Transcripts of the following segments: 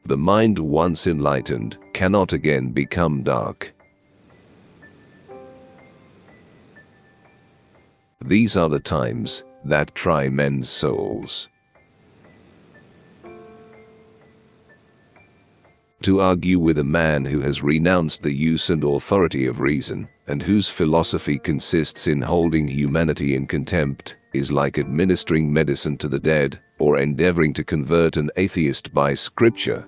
The mind once enlightened cannot again become dark. These are the times that try men's souls. To argue with a man who has renounced the use and authority of reason, and whose philosophy consists in holding humanity in contempt, is like administering medicine to the dead, or endeavoring to convert an atheist by scripture.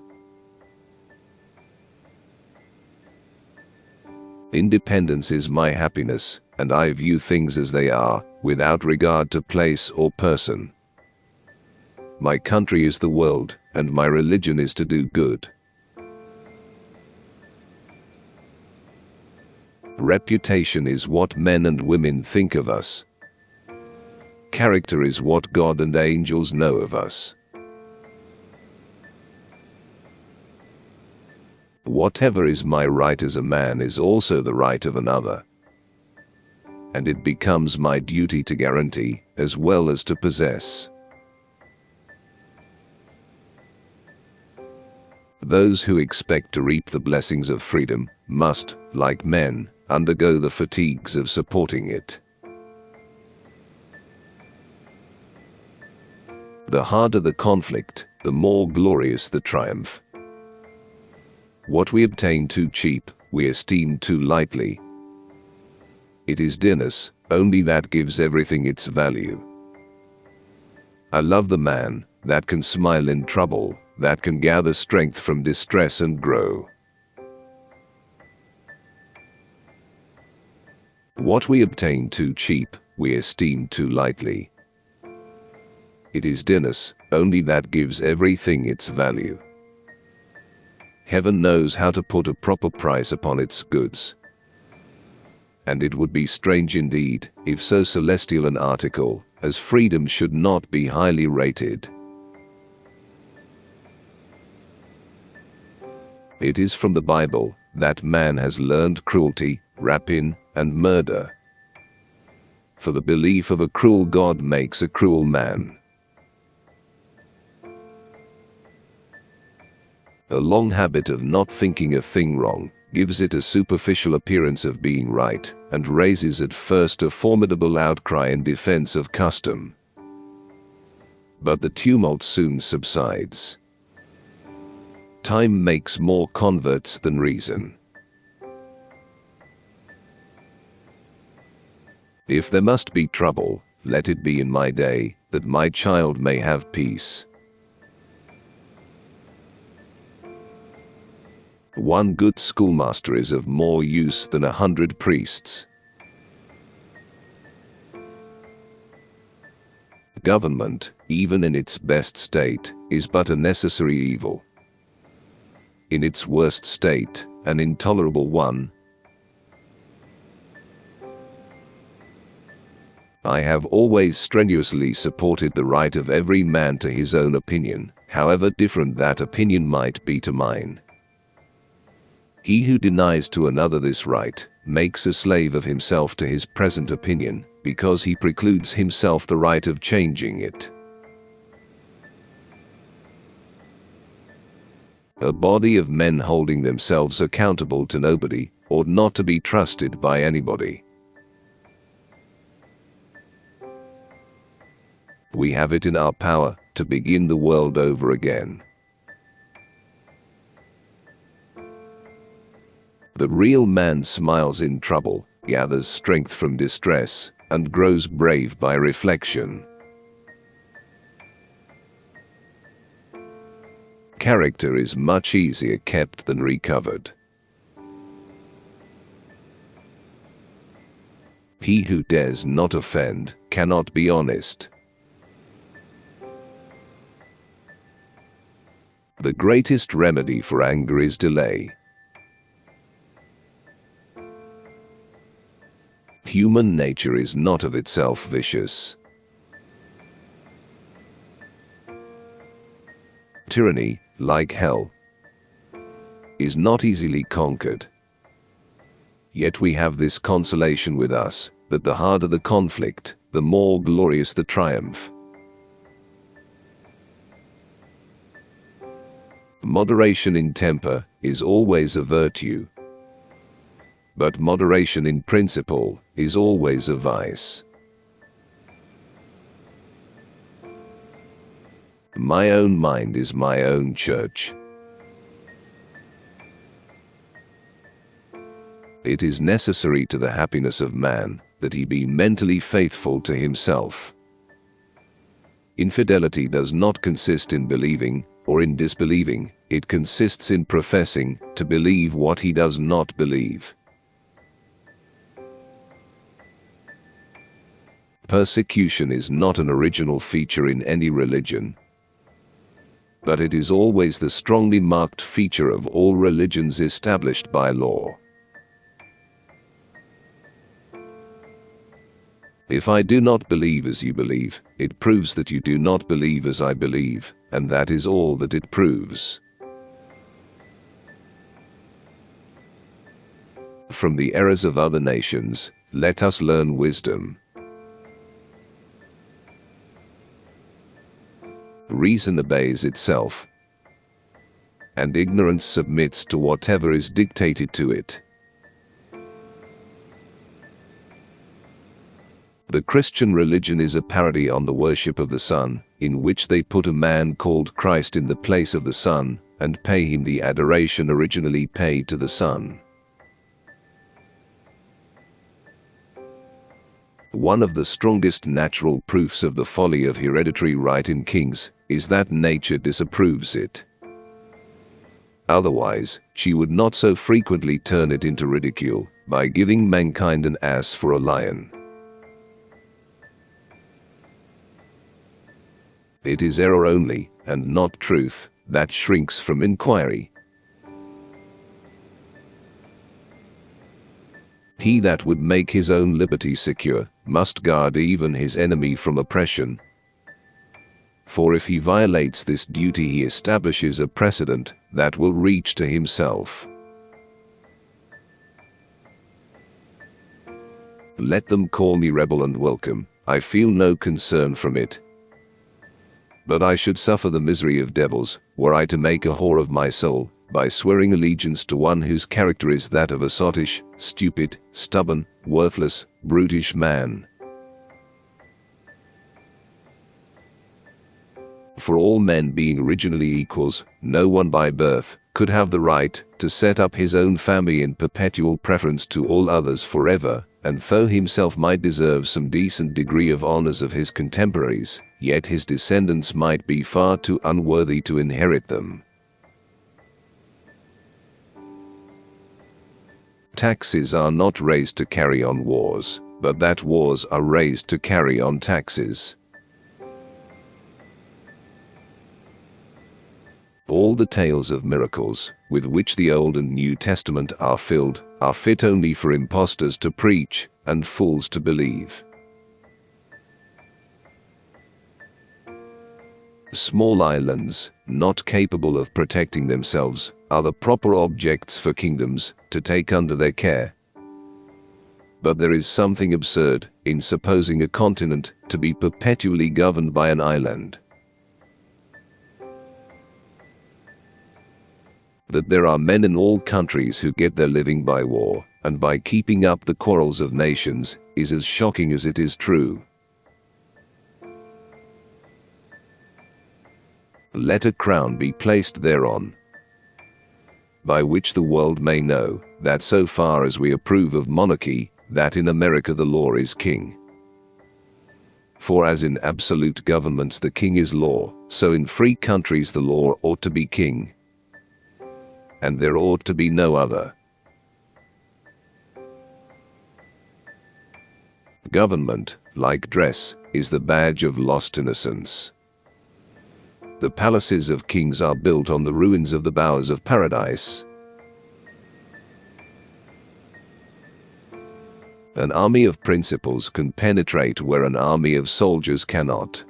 Independence is my happiness, and I view things as they are, without regard to place or person. My country is the world, and my religion is to do good. Reputation is what men and women think of us. Character is what God and angels know of us. Whatever is my right as a man is also the right of another. And it becomes my duty to guarantee, as well as to possess. Those who expect to reap the blessings of freedom must, like men, undergo the fatigues of supporting it. The harder the conflict, the more glorious the triumph. What we obtain too cheap, we esteem too lightly. It is dearness only that gives everything its value. I love the man that can smile in trouble, that can gather strength from distress and grow. What we obtain too cheap, we esteem too lightly. It is dearness only that gives everything its value. Heaven knows how to put a proper price upon its goods. And it would be strange indeed if so celestial an article as freedom should not be highly rated. It is from the Bible that man has learned cruelty, rapine, and murder. For the belief of a cruel God makes a cruel man. A long habit of not thinking a thing wrong gives it a superficial appearance of being right, and raises at first a formidable outcry in defense of custom. But the tumult soon subsides. Time makes more converts than reason. If there must be trouble, let it be in my day, that my child may have peace. One good schoolmaster is of more use than 100 priests. Government, even in its best state, is but a necessary evil. In its worst state, an intolerable one. I have always strenuously supported the right of every man to his own opinion, however different that opinion might be to mine. He who denies to another this right, makes a slave of himself to his present opinion, because he precludes himself the right of changing it. A body of men holding themselves accountable to nobody, ought not to be trusted by anybody. We have it in our power to begin the world over again. The real man smiles in trouble, gathers strength from distress, and grows brave by reflection. Character is much easier kept than recovered. He who dares not offend cannot be honest. The greatest remedy for anger is delay. Human nature is not of itself vicious. Tyranny, like hell, is not easily conquered. Yet we have this consolation with us, that the harder the conflict, the more glorious the triumph. Moderation in temper is always a virtue, but moderation in principle is always a vice. My own mind is my own church. It is necessary to the happiness of man that he be mentally faithful to himself. Infidelity does not consist in believing or in disbelieving, it consists in professing to believe what he does not believe. Persecution is not an original feature in any religion, but it is always the strongly marked feature of all religions established by law. If I do not believe as you believe, it proves that you do not believe as I believe, and that is all that it proves. From the errors of other nations, let us learn wisdom. Reason obeys itself, and ignorance submits to whatever is dictated to it. The Christian religion is a parody on the worship of the sun, in which they put a man called Christ in the place of the sun, and pay him the adoration originally paid to the sun. One of the strongest natural proofs of the folly of hereditary right in kings is that nature disapproves it. Otherwise, she would not so frequently turn it into ridicule by giving mankind an ass for a lion. It is error only, and not truth, that shrinks from inquiry. He that would make his own liberty secure must guard even his enemy from oppression. For if he violates this duty, he establishes a precedent that will reach to himself. Let them call me rebel and welcome, I feel no concern from it. But I should suffer the misery of devils, were I to make a whore of my soul, by swearing allegiance to one whose character is that of a sottish, stupid, stubborn, worthless, brutish man. For all men being originally equals, no one by birth could have the right to set up his own family in perpetual preference to all others forever, and though himself might deserve some decent degree of honors of his contemporaries, yet his descendants might be far too unworthy to inherit them. Taxes are not raised to carry on wars, but that wars are raised to carry on taxes. All the tales of miracles, with which the Old and New Testament are filled, are fit only for impostors to preach, and fools to believe. Small islands, not capable of protecting themselves, are the proper objects for kingdoms to take under their care. But there is something absurd in supposing a continent to be perpetually governed by an island. That there are men in all countries who get their living by war, and by keeping up the quarrels of nations, is as shocking as it is true. Let a crown be placed thereon, by which the world may know that so far as we approve of monarchy, that in America the law is king. For as in absolute governments the king is law, so in free countries the law ought to be king, and there ought to be no other. Government, like dress, is the badge of lost innocence. The palaces of kings are built on the ruins of the bowers of paradise. An army of principles can penetrate where an army of soldiers cannot.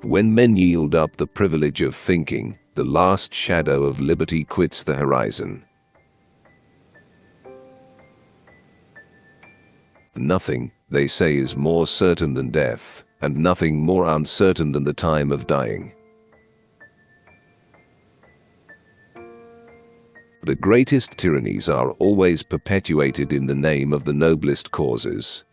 When men yield up the privilege of thinking, the last shadow of liberty quits the horizon. Nothing, they say, is more certain than death, and nothing more uncertain than the time of dying. The greatest tyrannies are always perpetuated in the name of the noblest causes.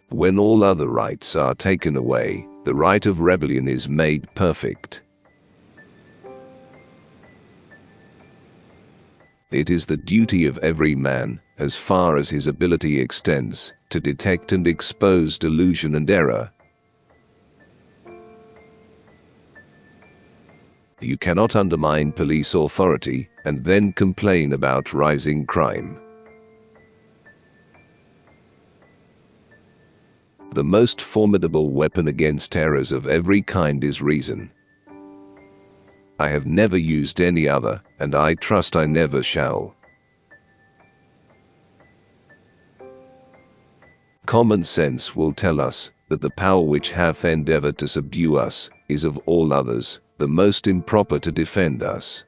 When all other rights are taken away, the right of rebellion is made perfect. It is the duty of every man, as far as his ability extends, to detect and expose delusion and error. You cannot undermine police authority and then complain about rising crime. The most formidable weapon against errors of every kind is reason. I have never used any other, and I trust I never shall. Common sense will tell us that the power which hath endeavored to subdue us is of all others the most improper to defend us.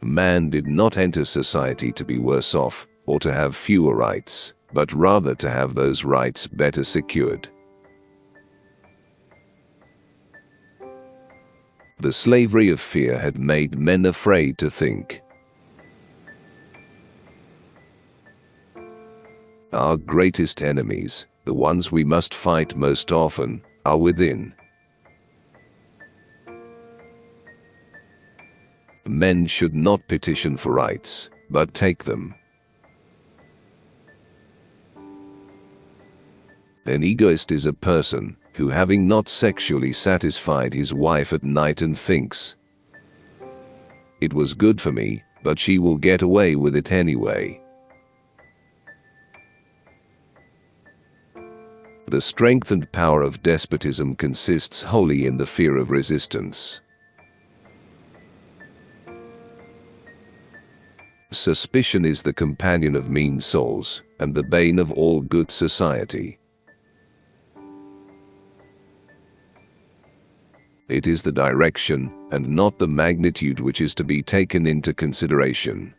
Man did not enter society to be worse off, or to have fewer rights, but rather to have those rights better secured. The slavery of fear had made men afraid to think. Our greatest enemies, the ones we must fight most often, are within. Men should not petition for rights, but take them. An egoist is a person who, having not sexually satisfied his wife at night and thinks, "It was good for me, but she will get away with it anyway." The strength and power of despotism consists wholly in the fear of resistance. Suspicion is the companion of mean souls, and the bane of all good society. It is the direction, and not the magnitude, which is to be taken into consideration.